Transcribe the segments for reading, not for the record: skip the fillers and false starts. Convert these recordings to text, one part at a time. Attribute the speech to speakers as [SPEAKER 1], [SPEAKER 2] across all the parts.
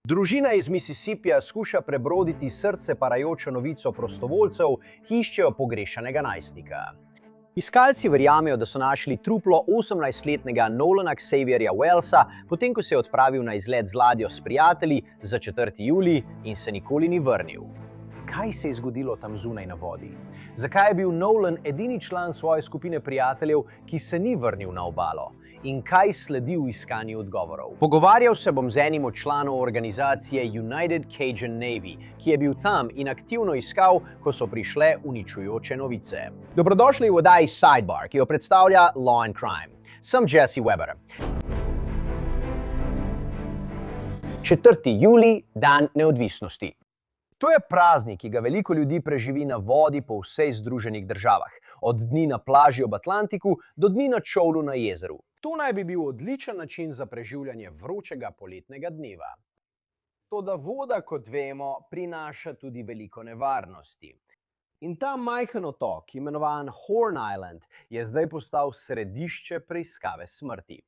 [SPEAKER 1] Družina iz Mississippija skuša prebroditi srce parajočo novico prostovoljcev, ki iščejo pogrešanega najstnika. Iskalci verjamejo, da so našli truplo 18-letnega Nolana Xavierja Wellsa, potem ko se je odpravil na izlet z ladjo s prijatelji za 4. julij in se nikoli ni vrnil. Kaj se je zgodilo tam zunaj na vodi? Zakaj je bil Nolan edini član svoje skupine prijateljev, ki se ni vrnil na obalo? In kaj sledi v iskanju odgovorov? Pogovarjal se bom z enim od članov organizacije United Cajun Navy, ki je bil tam in aktivno iskal, ko so prišle uničujoče novice. Dobrodošli v oddaji Sidebar, ki jo predstavlja Law and Crime. Sem Jesse Weber. 4. julij, dan neodvisnosti. To je praznik, ki ga veliko ljudi preživi na vodi po vseh Združenih državah, od dni na plaži ob Atlantiku do dni na čolnu na jezeru. To naj bi bil odličen način za preživljanje vročega poletnega dneva. Toda voda, kot vemo, prinaša tudi veliko nevarnosti. In ta majhen otok, imenovan Horn Island, je zdaj postal središče preiskave smrti.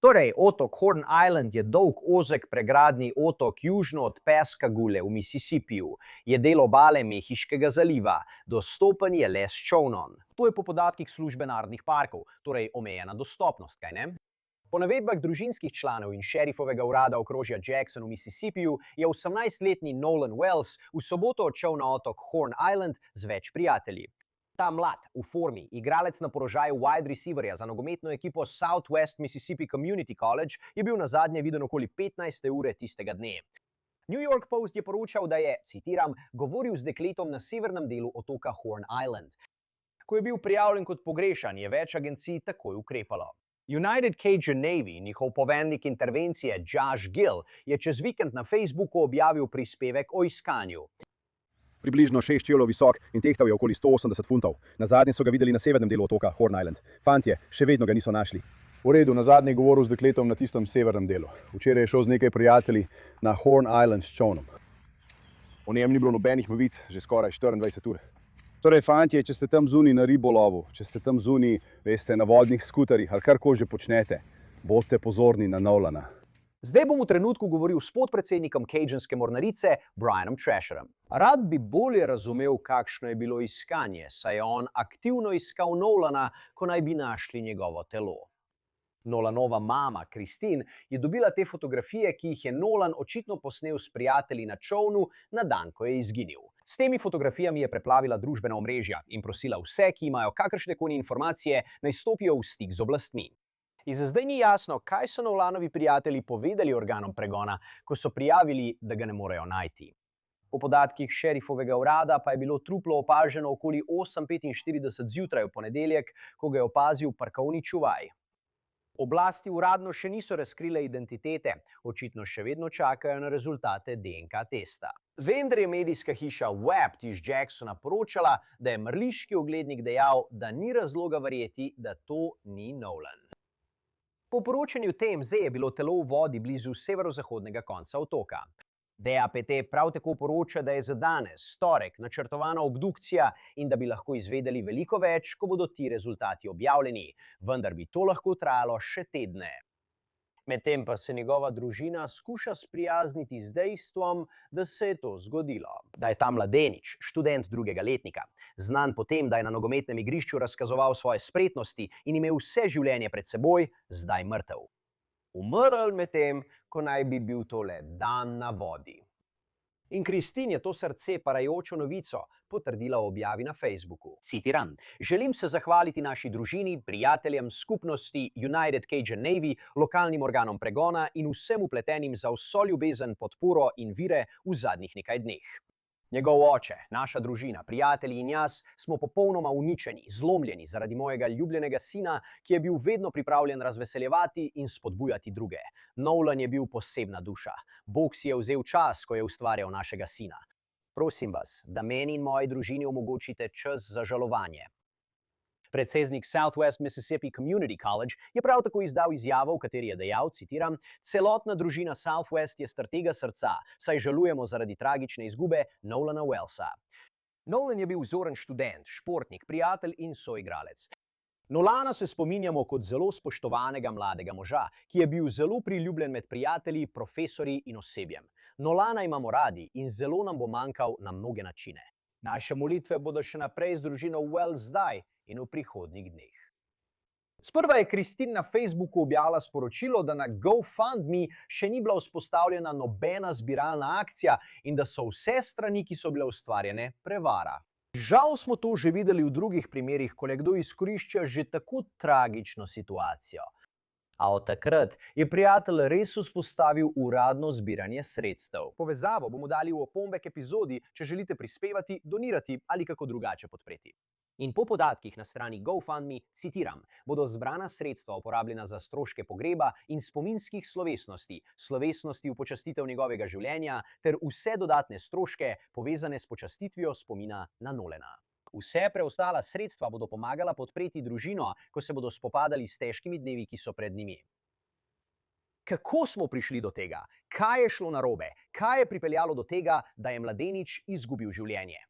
[SPEAKER 1] Torej, otok Horn Island je dolg, ozek pregradni otok južno od Pascagoule v Mississippiju. Je del obale Mehiškega zaliva, dostopen je le s čolnom. To je po podatkih službe narodnih parkov, torej omejena dostopnost, kaj ne? Po navedbah družinskih članov in šerifovega urada okrožja Jackson v Mississippiju je 18-letni Nolan Wells v soboto odšel na otok Horn Island z več prijatelji. Ta mlad, v formi, igralec na položaju wide receiverja za nogometno ekipo Southwest Mississippi Community College je bil nazadnje viden okoli 15. ure tistega dne. New York Post je poročal, da je, citiram, govoril z dekletom na severnem delu otoka Horn Island. Ko je bil prijavljen kot pogrešan, je več agencij takoj ukrepalo. United Cajun Navy, njihov poveljnik intervencije Josh Gill, je čez vikend na Facebooku objavil prispevek o iskanju.
[SPEAKER 2] Približno 6 čevljev visok in tehtal je okoli 180 funtov. Nazadnje so ga videli na severnem delu otoka Horn Island. Fantje, še vedno ga niso našli.
[SPEAKER 3] V redu, nazadnje je govoril z dekletom na tistem severnem delu. Včeraj je šel z nekaj prijatelji na Horn Island s čolnom.
[SPEAKER 2] O njem ni bilo nobenih novic že skoraj 24 ur.
[SPEAKER 3] Torej, fantje, če ste tam zunaj na ribolovu, če ste tam zunaj, veste, na vodnih skuterjih ali karkoli že počnete, bodite pozorni na Nolana.
[SPEAKER 1] Zdaj bom v trenutku govoril s podpredsednikom Cajunske mornarice, Brianom Trasherem. Rad bi bolje razumel, kakšno je bilo iskanje, saj je on aktivno iskal Nolana, ko naj bi našli njegovo telo. Nolanova mama, Christine, je dobila te fotografije, ki jih je Nolan očitno posnel s prijatelji na čolnu na dan, ko je izginil. S temi fotografijami je preplavila družbena omrežja in prosila vse, ki imajo kakršnekoli informacije, naj stopijo v stik z oblastmi. In za zdaj ni jasno, kaj so Nolanovi prijatelji povedali organom pregona, ko so prijavili, da ga ne morejo najti. Po podatkih šerifovega urada pa je bilo truplo opaženo okoli 8:45 zjutraj v ponedeljek, ko ga je opazil parkovni čuvaj. Oblasti uradno še niso razkrile identitete, očitno še vedno čakajo na rezultate DNK testa. Vendar je medijska hiša Webb iz Jacksona poročala, da je mrliški oglednik dejal, da ni razloga verjeti, da to ni Nolan. Po poročanju TMZ je bilo telo v vodi blizu severozahodnega konca otoka. DAPT prav tako poroča, da je za danes, torek, načrtovana obdukcija in da bi lahko izvedeli veliko več, ko bodo ti rezultati objavljeni, vendar bi to lahko trajalo še tedne. Medtem pa se njegova družina skuša sprijazniti z dejstvom, da se je to zgodilo. Da je ta mladenič, študent 2. letnika, znan po tem, da je na nogometnem igrišču razkazoval svoje spretnosti in imel vse življenje pred seboj, zdaj mrtev. Umrl medtem, ko naj bi bil to le dan na vodi. In Christine je to srce parajočo novico potrdila v objavi na Facebooku. Citiram: želim se zahvaliti naši družini, prijateljem, skupnosti United Cajun Navy, lokalnim organom pregona in vsem vpletenim za vso ljubezen, podporo in vire v zadnjih nekaj dneh. Njegov oče, naša družina, prijatelji in jaz smo popolnoma uničeni, zlomljeni zaradi mojega ljubljenega sina, ki je bil vedno pripravljen razveseljevati in spodbujati druge. Nolan je bil posebna duša. Bog si je vzel čas, ko je ustvarjal našega sina. Prosim vas, da meni in moji družini omogočite čas za žalovanje. Predsednik Southwest Mississippi Community College je prav tako izdal izjavo, v kateri je dejal, citiram: celotna družina Southwest je stratega srca, saj žalujemo zaradi tragične izgube Nolana Wellsa. Nolan je bil vzoren študent, športnik, prijatelj in soigralec. Nolana se spominjamo kot zelo spoštovanega mladega moža, ki je bil zelo priljubljen med prijatelji, profesorji in osebjem. Nolana imamo radi in zelo nam bo manjkal na mnoge načine. Naše molitve bodo še naprej z družino Wells zdaj in v prihodnjih dneh. Sprva je Kristin na Facebooku objavila sporočilo, da na GoFundMe še ni bila vzpostavljena nobena zbiralna akcija in da so vse strani, ki so bile ustvarjene, prevara. Žal smo to že videli v drugih primerih, ko nekdo izkorišča že tako tragično situacijo. A od takrat je prijatelj res vzpostavil uradno zbiranje sredstev. Povezavo bomo dali v opombe k epizodi, če želite prispevati, donirati ali kako drugače podpreti. In po podatkih na strani GoFundMe, citiram, bodo zbrana sredstva uporabljena za stroške pogreba in spominskih slovesnosti, slovesnosti v počastitev njegovega življenja ter vse dodatne stroške povezane s počastitvijo spomina na Nolana. Vse preostala sredstva bodo pomagala podpreti družino, ko se bodo spopadali s težkimi dnevi, ki so pred njimi. Kako smo prišli do tega? Kaj je šlo narobe? Kaj je pripeljalo do tega, da je mladenič izgubil življenje?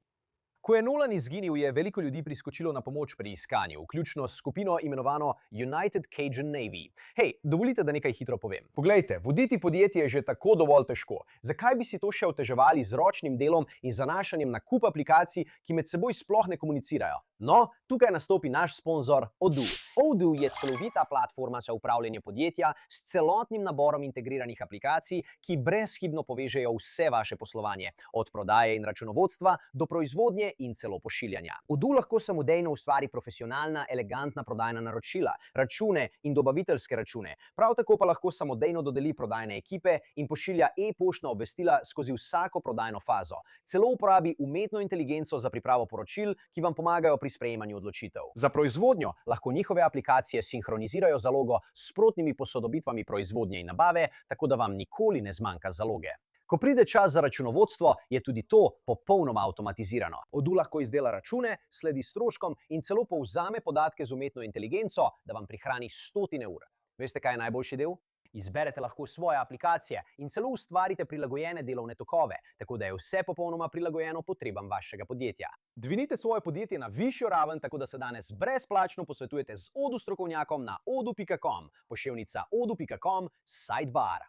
[SPEAKER 1] Ko je Nolan izginil, je veliko ljudi priskočilo na pomoč pri iskanju, vključno s skupino imenovano United Cajun Navy. Hej, dovolite, da nekaj hitro povem. Poglejte, voditi podjetje je že tako dovolj težko. Zakaj bi si to še oteževali z ročnim delom in zanašanjem na kup aplikacij, ki med seboj sploh ne komunicirajo? No, tukaj nastopi naš sponzor Odoo. Odoo je celovita platforma za upravljanje podjetja s celotnim naborom integriranih aplikacij, ki brezhibno povežejo vse vaše poslovanje, od prodaje in računovodstva do proizvodnje in celo pošiljanja. Odoo lahko samodejno ustvari profesionalna, elegantna prodajna naročila, račune in dobaviteljske račune. Prav tako pa lahko samodejno dodeli prodajne ekipe in pošilja e-poštna obvestila skozi vsako prodajno fazo. Celo uporabi umetno inteligenco za pripravo poročil, ki vam pomagajo pri sprejemanju odločitev. Za proizvodnjo lahko njihove aplikacije sinhronizirajo zalogo s sprotnimi posodobitvami proizvodnje in nabave, tako da vam nikoli ne zmanjka zaloge. Ko pride čas za računovodstvo, je tudi to popolnoma avtomatizirano. Odoo lahko izdela račune, sledi stroškom in celo povzame podatke z umetno inteligenco, da vam prihrani stotine ur. Veste, kaj je najboljši del? Izberete lahko svoje aplikacije in celo ustvarite prilagojene delovne tokove, tako da je vse popolnoma prilagojeno potrebam vašega podjetja. Dvignite svoje podjetje na višjo raven, tako da se danes brezplačno posvetujete z Odoo strokovnjakom na odoo.com, poševnica odoo.com/sidebar.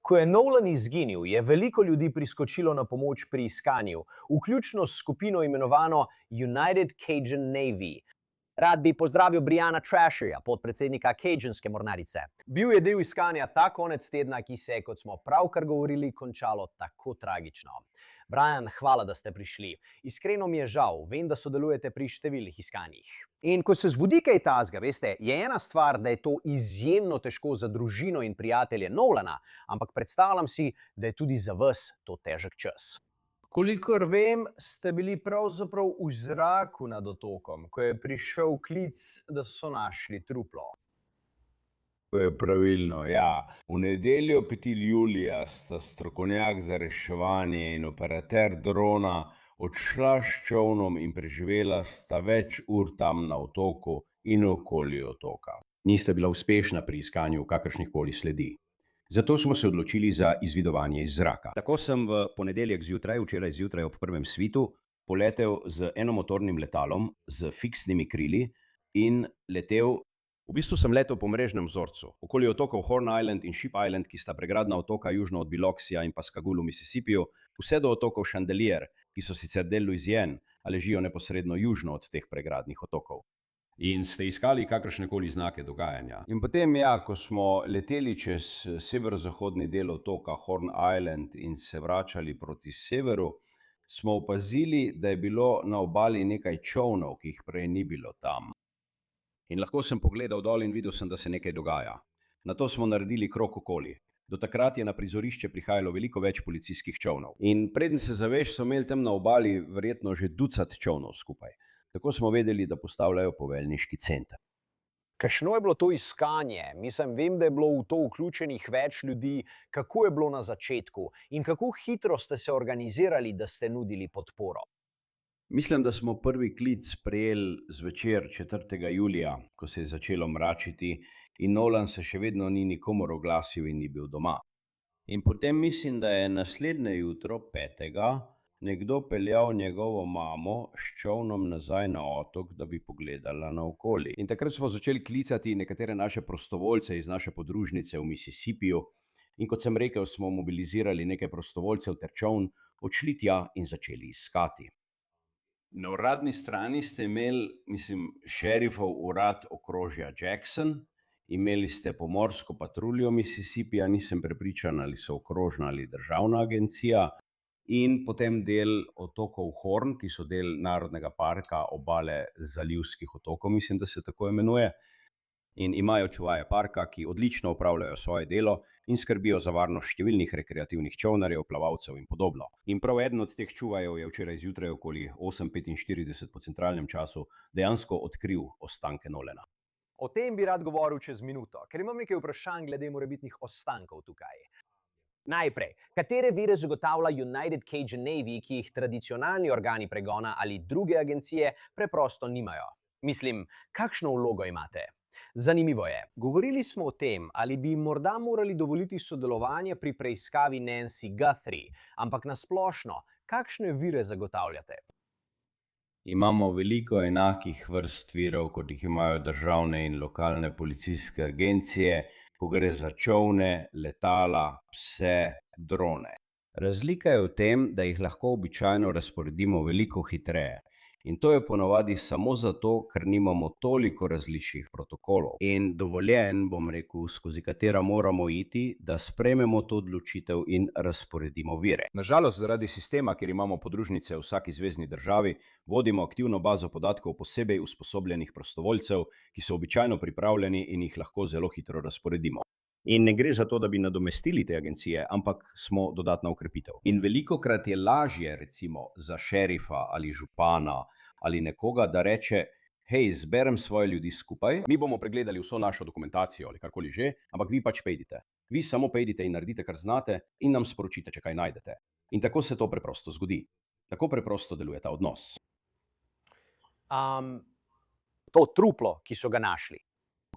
[SPEAKER 1] Ko je Nolan izginil, je veliko ljudi priskočilo na pomoč pri iskanju, vključno s skupino imenovano United Cajun Navy. Rad bi pozdravil Briana Trasherja, podpredsednika Cajunske mornarice. Bil je del iskanja ta konec tedna, ki se je, kot smo pravkar govorili, končalo tako tragično. Brian, hvala, da ste prišli. Iskreno mi je žal, vem, da sodelujete pri številnih iskanjih. In ko se zbudi kaj takega, veste, je ena stvar, da je to izjemno težko za družino in prijatelje Nolana, ampak predstavljam si, da je tudi za vas to težek čas. Kolikor vem, ste bili pravzaprav v zraku nad otokom, ko je prišel klic, da so našli truplo.
[SPEAKER 4] To je pravilno, ja. V nedeljo 5. julija sta strokovnjak za reševanje in operater drona odšla s čolnom in preživela sta več ur tam na otoku in okoli otoka.
[SPEAKER 5] Nista bila uspešna pri iskanju kakršnihkoli sledi. Zato smo se odločili za izvidovanje iz zraka. Tako sem v ponedeljek zjutraj, včeraj zjutraj ob prvem svitu, poletel z enomotornim letalom z fiksnimi krili in letel. V bistvu sem letel po mrežnem vzorcu, okoli otokov Horn Island in Ship Island, ki sta pregradna otoka južno od Biloxija in Pascagoula v Mississippiju, vse do otokov Chandelier, ki so sicer del Louisiane, a ležijo neposredno južno od teh pregradnih otokov. In ste iskali kakršnekoli znake dogajanja. In potem, ko smo leteli čez severozahodni del otoka Horn Island in se vračali proti severu, smo opazili, da je bilo na obali nekaj čolnov, ki jih prej ni bilo tam. In lahko sem pogledal dol in videl sem, da se nekaj dogaja. Nato smo naredili krog okoli. Do takrat je na prizorišče prihajalo veliko več policijskih čolnov. In preden se zaveš, so imeli tam na obali verjetno že ducat čolnov skupaj. Tako smo vedeli, da postavljajo poveljniški center.
[SPEAKER 1] Kakšno je bilo to iskanje? Vem, da je bilo v to vključenih več ljudi. Kako je bilo na začetku in kako hitro ste se organizirali, da ste nudili podporo?
[SPEAKER 5] Mislim, da smo prvi klic prejeli zvečer 4. julija, ko se je začelo mračiti in Nolan se še vedno ni nikomur oglasil in ni bil doma. In potem mislim, da je naslednje jutro 5.
[SPEAKER 4] nekdo peljal njegovo mamo s čolnom nazaj na otok, da bi pogledala naokoli.
[SPEAKER 5] In takrat smo začeli klicati nekatere naše prostovoljce iz naše podružnice v Mississippiju. In kot sem rekel, smo mobilizirali nekaj prostovoljcev ter čoln, odšli tja in začeli iskati.
[SPEAKER 4] Na uradni strani ste imeli, šerifov urad okrožja Jackson, imeli ste pomorsko patruljo Mississippija, nisem prepričan, ali so okrožna ali državna agencija, in potem del otokov Horn, ki so del Narodnega parka obale Zalivskih otokov, mislim, da se tako imenuje. In imajo čuvaje parka, ki odlično opravljajo svoje delo in skrbijo za varnost številnih rekreativnih čolnarjev, plavalcev in podobno. In prav eden od teh čuvajev je včeraj zjutraj okoli 8:45 po centralnem času dejansko odkril ostanke Nolana.
[SPEAKER 1] O tem bi rad govoril čez minuto, ker imam nekaj vprašanj glede morebitnih ostankov tukaj. Najprej, katere vire zagotavlja United Cajun Navy, ki jih tradicionalni organi pregona ali druge agencije preprosto nimajo? Mislim, kakšno vlogo imate? Zanimivo je, govorili smo o tem, ali bi morda morali dovoliti sodelovanje pri preiskavi Nancy Guthrie, ampak na splošno, kakšne vire zagotavljate?
[SPEAKER 4] Imamo veliko enakih vrst virov, kot jih imajo državne in lokalne policijske agencije, ko gre za čolne, letala, pse, drone. Razlika je v tem, da jih lahko običajno razporedimo veliko hitreje. In to je ponavadi samo zato, ker nimamo toliko različnih protokolov in dovoljenj, skozi katera moramo iti, da sprejmemo to odločitev in razporedimo vire.
[SPEAKER 5] Nažalost, zaradi sistema, kjer imamo podružnice v vsaki zvezni državi, vodimo aktivno bazo podatkov posebej usposobljenih prostovoljcev, ki so običajno pripravljeni in jih lahko zelo hitro razporedimo. In ne gre za to, da bi nadomestili te agencije, ampak smo dodatna ukrepitev. In velikokrat je lažje, recimo, za šerifa ali župana ali nekoga, da reče: hej, zberem svoje ljudi skupaj, mi bomo pregledali vso našo dokumentacijo ali karkoli že, ampak vi pač pojdite. Vi samo pojdite in naredite, kar znate, in nam sporočite, če kaj najdete. In tako se to preprosto zgodi. Tako preprosto deluje ta odnos.
[SPEAKER 1] To truplo, ki so ga našli.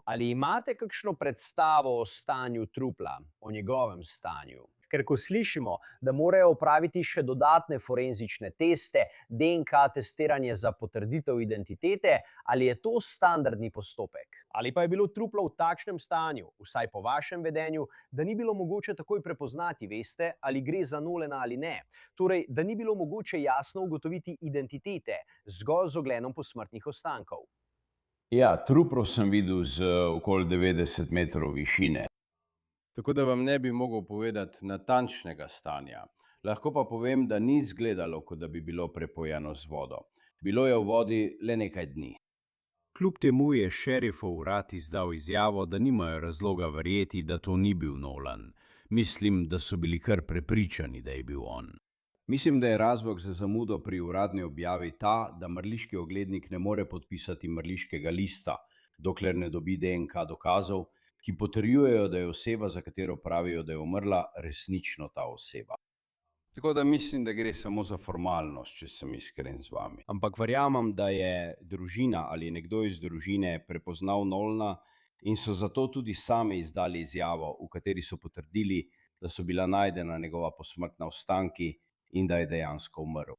[SPEAKER 1] Ali imate kakšno predstavo o stanju trupla, o njegovem stanju? Ker ko slišimo, da morajo opraviti še dodatne forenzične teste, DNK testiranje za potrditev identitete, ali je to standardni postopek? Ali pa je bilo truplo v takšnem stanju, vsaj po vašem vedenju, da ni bilo mogoče takoj prepoznati, veste, ali gre za Nolana ali ne? Torej, da ni bilo mogoče jasno ugotoviti identitete, zgolj z ogledom posmrtnih ostankov.
[SPEAKER 4] Ja, truplo sem videl z okoli 90 metrov višine.
[SPEAKER 6] Tako da vam ne bi mogel povedati natančnega stanja. Lahko pa povem, da ni izgledalo, kot da bi bilo prepojeno z vodo. Bilo je v vodi le nekaj dni.
[SPEAKER 4] Kljub temu je šerifov urad izdal izjavo, da nimajo razloga verjeti, da to ni bil Nolan. Mislim, da so bili kar prepričani, da je bil on. Mislim, da je razlog za zamudo pri uradni objavi ta, da mrliški oglednik ne more podpisati mrliškega lista, dokler ne dobi DNK dokazov, ki potrjujejo, da je oseba, za katero pravijo, da je umrla, resnično ta oseba.
[SPEAKER 6] Tako da mislim, da gre samo za formalnost, če sem iskren z vami. Ampak verjamem, da je družina ali nekdo iz družine prepoznal Nolana in so zato tudi sami izdali izjavo, v kateri so potrdili, da so bila najdena njegova posmrtna ostanki in da je dejansko umrl.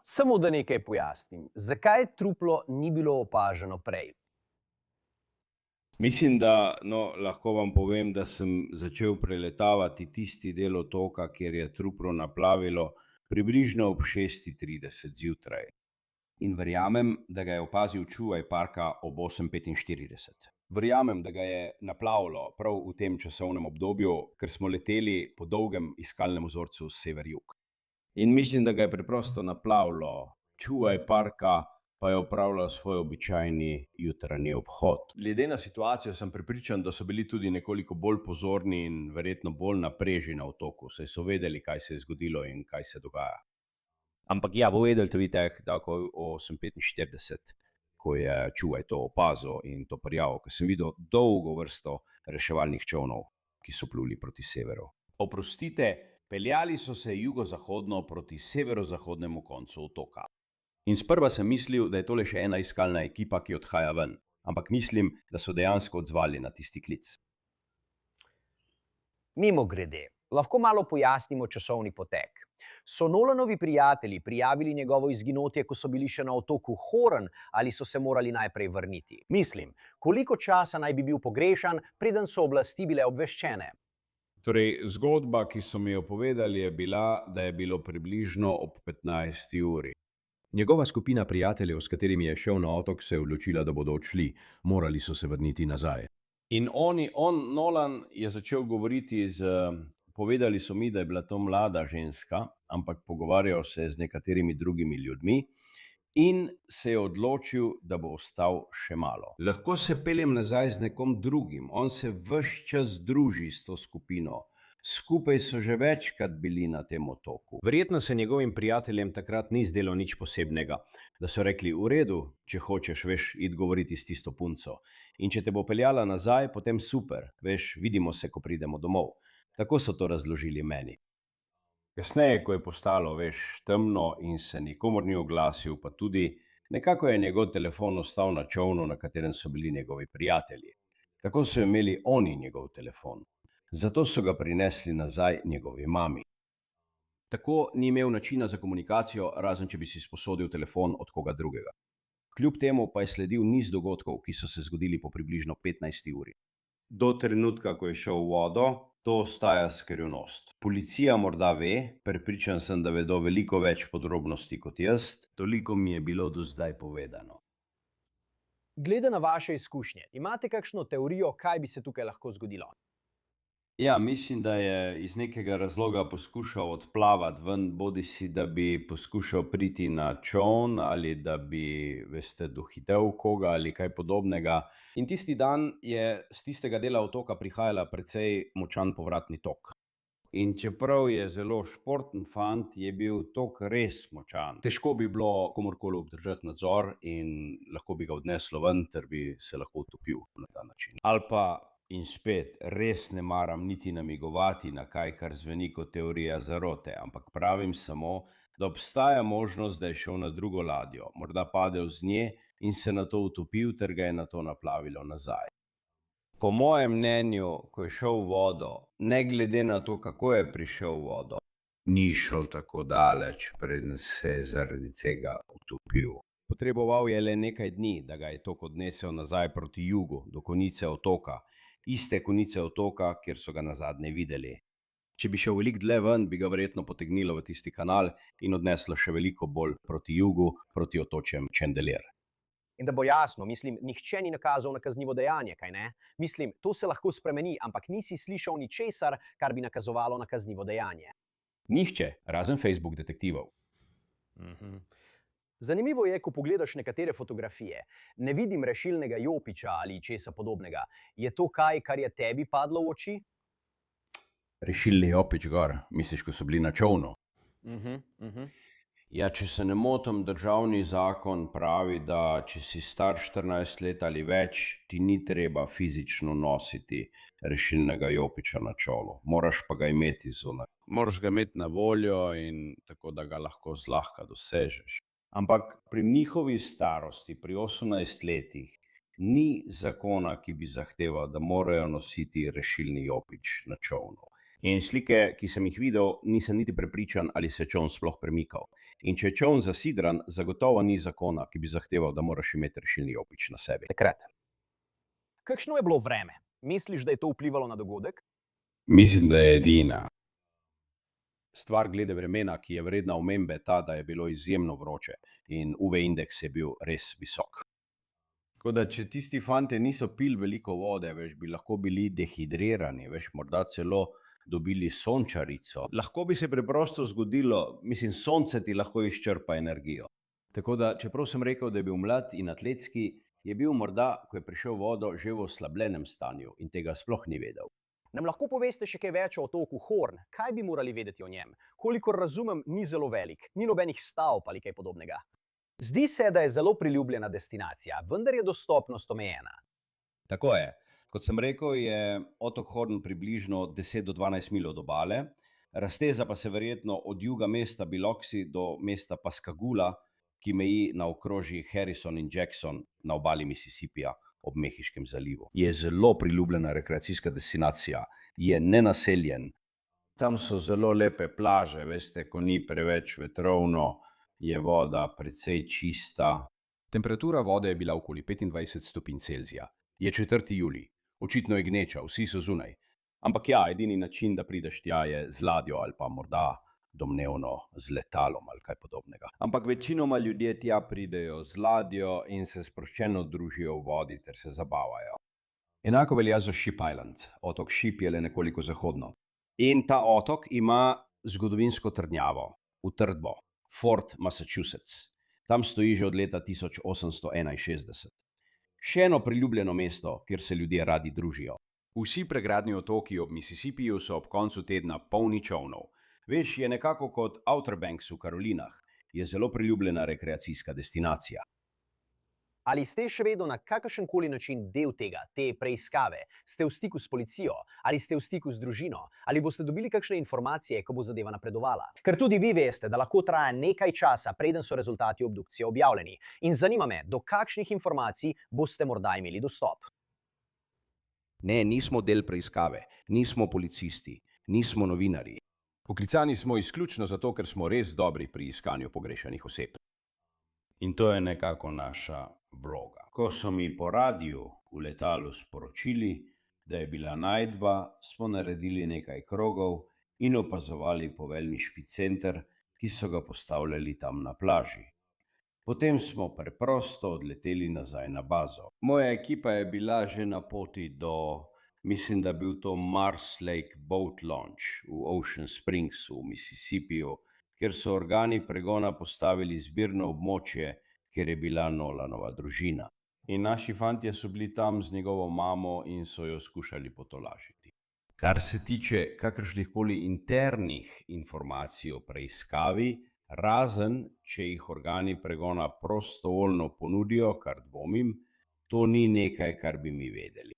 [SPEAKER 1] Samo da nekaj pojasnim. Zakaj truplo ni bilo opaženo prej?
[SPEAKER 4] Mislim, da lahko vam povem, da sem začel preletavati tisti del otoka, kjer je truplo naplavilo, približno ob 6:30 zjutraj.
[SPEAKER 5] In verjamem, da ga je opazil čuvaj parka ob 8:45. Verjamem, da ga je naplavilo prav v tem časovnem obdobju, ker smo leteli po dolgem iskalnem vzorcu sever-jug.
[SPEAKER 4] In mislim, da ga je preprosto naplavilo. Čuvaj parka pa je opravljal svoj običajni jutranji obhod.
[SPEAKER 5] Glede na situacijo sem prepričan, da so bili tudi nekoliko bolj pozorni in verjetno bolj napreženi na otoku, saj so vedeli, kaj se je zgodilo in kaj se dogaja. Ampak ja, povedali tudi teh, da o 8:45, ko je čuvaj to opazil in to prijavil, ker sem videl dolgo vrsto reševalnih čolnov, ki so pluli proti severu. Oprostite, peljali so se jugozahodno proti severozahodnemu koncu otoka. In sprva sem mislil, da je tole še ena iskalna ekipa, ki odhaja ven. Ampak mislim, da so dejansko odzvali na tisti klic.
[SPEAKER 1] Mimogrede, Lahko malo pojasnimo časovni potek. So Nolanovi prijatelji prijavili njegovo izginotje, ko so bili še na otoku Horn, ali so se morali najprej vrniti? Mislim, koliko časa naj bi bil pogrešan, preden so oblasti bile obveščene?
[SPEAKER 6] Torej, zgodba, ki so mi jo povedali, je bila, da je bilo približno ob 15. uri.
[SPEAKER 5] Njegova skupina prijateljev, s katerimi je šel na otok, se je odločila, da bodo odšli. Morali so se vrniti nazaj.
[SPEAKER 6] In Nolan je začel govoriti povedali so mi, da je bila to mlada ženska, ampak pogovarjal se je z nekaterimi drugimi ljudmi in se je odločil, da bo ostal še malo. Lahko se peljem nazaj z nekom drugim, on se ves čas druži s to skupino. Skupaj so že večkrat bili na tem otoku.
[SPEAKER 5] Verjetno se njegovim prijateljem takrat ni zdelo nič posebnega, da so rekli: v redu, če hočeš, veš, iti govoriti s tisto punco. In če te bo peljala nazaj, potem super, veš, vidimo se, ko pridemo domov. Tako so to razložili meni.
[SPEAKER 6] Kasneje, ko je postalo, veš, temno in se nikomor ni oglasil, pa tudi nekako je njegov telefon ostal na čolnu, na katerem so bili njegovi prijatelji. Tako so imeli oni njegov telefon. Zato so ga prinesli nazaj njegovi mami.
[SPEAKER 5] Tako ni imel načina za komunikacijo, razen če bi si sposodil telefon od koga drugega. Kljub temu pa je sledil niz dogodkov, ki so se zgodili po približno 15. uri.
[SPEAKER 6] Do trenutka, ko je šel v vodo, to ostaja skrivnost. Policija morda ve, prepričan sem, da vedo veliko več podrobnosti kot jaz, toliko mi je bilo do zdaj povedano.
[SPEAKER 1] Glede na vaše izkušnje, imate kakšno teorijo, kaj bi se tukaj lahko zgodilo?
[SPEAKER 6] Ja, mislim, da je iz nekega razloga poskušal odplavati ven, bodisi da bi poskušal priti na čoln ali da bi, veste, dohitel koga ali kaj podobnega.
[SPEAKER 5] In tisti dan je z tistega dela otoka prihajala precej močan povratni tok.
[SPEAKER 6] In čeprav je zelo športen fant, je bil tok res močan.
[SPEAKER 5] Težko bi bilo komorkoli obdržati nadzor in lahko bi ga odneslo ven, ter bi se lahko utopil na ta način.
[SPEAKER 6] Ali pa, in spet, res ne maram niti namigovati na kaj, kar zveni kot teorija zarote, ampak pravim samo, da obstaja možnost, da je šel na drugo ladjo, morda padel z nje in se nato utopil, ter ga je nato naplavilo nazaj. Po mojem mnenju, ko je šel v vodo, ne glede na to, kako je prišel v vodo, ni šel tako daleč, preden se je zaradi tega utopil.
[SPEAKER 5] Potreboval je le nekaj dni, da ga je tok odnesel nazaj proti jugu, do konice otoka, iste konice otoka, kjer so ga nazadnje videli. Če bi šel veliko dlje ven, bi ga verjetno potegnilo v tisti kanal in odneslo še veliko bolj proti jugu, proti otočjem Chandelier.
[SPEAKER 1] In da bo jasno, mislim, nihče ni nakazal na kaznivo dejanje, kaj ne? Mislim, to se lahko spremeni, ampak nisi slišal ničesar, kar bi nakazovalo na kaznivo dejanje.
[SPEAKER 5] Nihče, razen Facebook detektivov.
[SPEAKER 1] Zanimivo je, ko pogledaš nekatere fotografije. Ne vidim rešilnega jopiča ali česa podobnega. Je to kaj, kar je tebi padlo v oči?
[SPEAKER 6] Rešilni jopič gor, misliš, ko so bili na čolnu? Ja, če se ne motim, državni zakon pravi, da če si star 14 let ali več, ti ni treba fizično nositi rešilnega jopiča na čolu. Moraš pa ga imeti zunaj. Moraš ga imeti na voljo in tako, da ga lahko zlahka dosežeš. Ampak pri njihovi starosti, pri 18 letih, ni zakona, ki bi zahteval, da morajo nositi rešilni jopič na čolnu.
[SPEAKER 5] In slike, ki sem jih videl, nisem niti prepričan, ali se čoln sploh premikal. In če je čoln zasidran, zagotovo ni zakona, ki bi zahteval, da moraš imeti rešilni jopič na sebi.
[SPEAKER 1] Takrat. Kakšno je bilo vreme? Misliš, da je to vplivalo na dogodek?
[SPEAKER 6] Mislim, da je edina.
[SPEAKER 5] Stvar glede vremena, ki je vredna omembe, ta, da je bilo izjemno vroče in UV indeks je bil res visok.
[SPEAKER 6] Tako da, če tisti fante niso pili veliko vode, veš, bi lahko bili dehidrirani, veš, morda celo dobili sončarico. Lahko bi se preprosto zgodilo, mislim, sonce ti lahko izčrpa energijo.
[SPEAKER 5] Tako da, čeprav sem rekel, da je bil mlad in atletski, je bil morda, ko je prišel v vodo, že v oslabljenem stanju in tega sploh ni vedel.
[SPEAKER 1] Nam lahko poveste še kaj več o otoku Horn? Kaj bi morali vedeti o njem? Kolikor razumem, ni zelo velik, ni nobenih stavb ali kaj podobnega. Zdi se, da je zelo priljubljena destinacija, vendar je dostopnost omejena.
[SPEAKER 5] Tako je. Kot sem rekel, je otok Horn približno 10 do 12 mil od obale, razteza pa se verjetno od juga mesta Biloxi do mesta Pascagoula, ki meji na okrožji Harrison in Jackson na obali Mississippija ob Mehiškem zalivu. Je zelo priljubljena rekreacijska destinacija, je nenaseljen.
[SPEAKER 4] Tam so zelo lepe plaže, veste, ko ni preveč vetrovno, je voda precej čista.
[SPEAKER 5] Temperatura vode je bila okoli 25 stopinj Celzija. Je 4. julij. Očitno je gneča, vsi so zunaj. Ampak ja, edini način, da prideš tja, je z ladjo ali pa morda domnevno z letalom ali kaj podobnega.
[SPEAKER 6] Ampak večinoma ljudje tja pridejo z ladjo in se sproščeno družijo v vodi ter se zabavajo.
[SPEAKER 5] Enako velja za Ship Island. Otok Ship je le nekoliko zahodno. In ta otok ima zgodovinsko trdnjavo, utrdbo, Fort Massachusetts. Tam stoji že od leta 1861. Še eno priljubljeno mesto, kjer se ljudje radi družijo. Vsi pregradni otoki ob Mississippiju so ob koncu tedna polni čolnov. Veš, je nekako kot Outer Banks v Karolinah. Je zelo priljubljena rekreacijska destinacija.
[SPEAKER 1] Ali ste še vedno na kakršenkoli način del tega, te preiskave? Ste v stiku s policijo? Ali ste v stiku z družino? Ali boste dobili kakšne informacije, ko bo zadeva napredovala? Ker tudi vi veste, da lahko traja nekaj časa, preden so rezultati obdukcije objavljeni. In zanima me, do kakšnih informacij boste morda imeli dostop.
[SPEAKER 5] Ne, nismo del preiskave, nismo policisti, nismo novinarji. Poklicani smo izključno zato, ker smo res dobri pri iskanju pogrešanih oseb.
[SPEAKER 6] In to je nekako naša vloga. Ko so mi po radiju v letalu sporočili, da je bila najdba, smo naredili nekaj krogov in opazovali poveljniški center, ki so ga postavljali tam na plaži. Potem smo preprosto odleteli nazaj na bazo. Moja ekipa je bila že na poti do, mislim, da bil to Mars Lake Boat Launch v Ocean Springs v Mississippiju, kjer so organi pregona postavili zbirno območje, kjer je bila Nolanova družina. In naši fantje so bili tam z njegovo mamo in so jo skušali potolažiti. Kar se tiče kakršnihkoli internih informacij o preiskavi, razen če jih organi pregona prostovoljno ponudijo, kar dvomim, to ni nekaj, kar bi mi vedeli.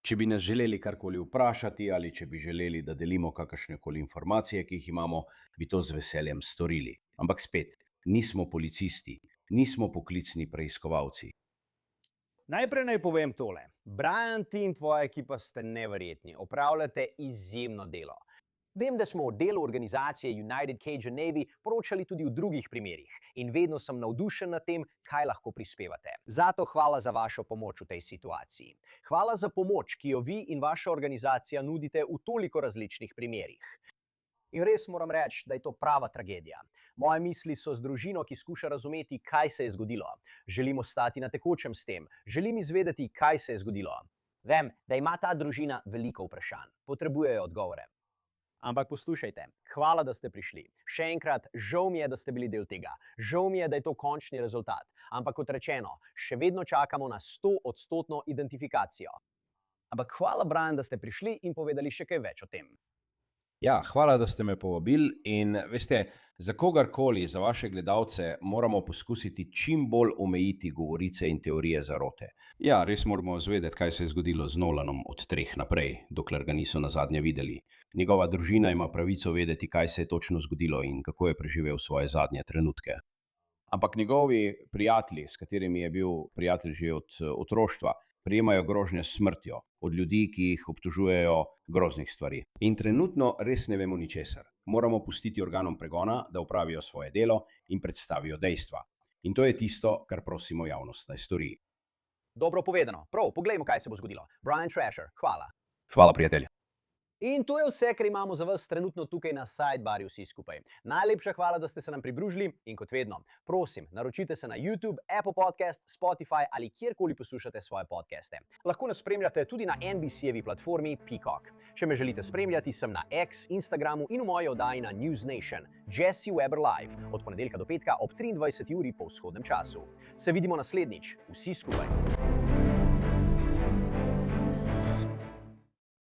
[SPEAKER 5] Če bi nas želeli karkoli vprašati ali če bi želeli, da delimo kakršnekoli informacije, ki jih imamo, bi to z veseljem storili. Ampak spet, nismo policisti, nismo poklicni preiskovalci.
[SPEAKER 1] Najprej naj povem tole. Brian, ti in tvoja ekipa ste neverjetni. Opravljate izjemno delo. Vem, da smo o delu organizacije United Cajun Navy poročali tudi v drugih primerih in vedno sem navdušen nad tem, kaj lahko prispevate. Zato hvala za vašo pomoč v tej situaciji. Hvala za pomoč, ki jo vi in vaša organizacija nudite v toliko različnih primerih. In res moram reči, da je to prava tragedija. Moje misli so z družino, ki skuša razumeti, kaj se je zgodilo. Želim ostati na tekočem s tem. Želim izvedeti, kaj se je zgodilo. Vem, da ima ta družina veliko vprašanj. Potrebujejo odgovore. Ampak poslušajte, hvala, da ste prišli. Še enkrat, žal mi je, da ste bili del tega. Žal mi je, da je to končni rezultat. Ampak kot rečeno, še vedno čakamo na 100% identifikacijo. Ampak hvala, Brian, da ste prišli in povedali še kaj več o tem.
[SPEAKER 6] Ja, hvala, da ste me povabili in veste, za kogarkoli, za vaše gledalce, moramo poskusiti čim bolj omejiti govorice in teorije zarote. Ja, res moramo zvedeti, kaj se je zgodilo z Nolanom od 3 naprej, dokler ga niso nazadnje videli. Njegova družina ima pravico vedeti, kaj se je točno zgodilo in kako je preživel svoje zadnje trenutke. Ampak njegovi prijatelji, s katerimi je bil prijatelj že od otroštva, prejemajo grožnje s smrtjo od ljudi, ki jih obtožujejo groznih stvari. In trenutno res ne vemo ničesar. Moramo pustiti organom pregona, da opravijo svoje delo in predstavijo dejstva. In to je tisto, kar prosimo javnost naj stori.
[SPEAKER 1] Dobro povedano. Prav, poglejmo, kaj se bo zgodilo. Brian Trasher, hvala.
[SPEAKER 5] Hvala, prijatelj.
[SPEAKER 1] In to je vse, kar imamo za vas trenutno tukaj na Sidebarju vsi skupaj. Najlepša hvala, da ste se nam pridružili in kot vedno, prosim, naročite se na YouTube, Apple Podcast, Spotify ali kjerkoli poslušate svoje podcaste. Lahko nas spremljate tudi na NBC-jevi platformi Peacock. Če me želite spremljati, sem na X, Instagramu in v moji oddaji na News Nation, Jesse Weber Live, od ponedeljka do petka ob 23. uri po vzhodnem času. Se vidimo naslednjič, vsi skupaj.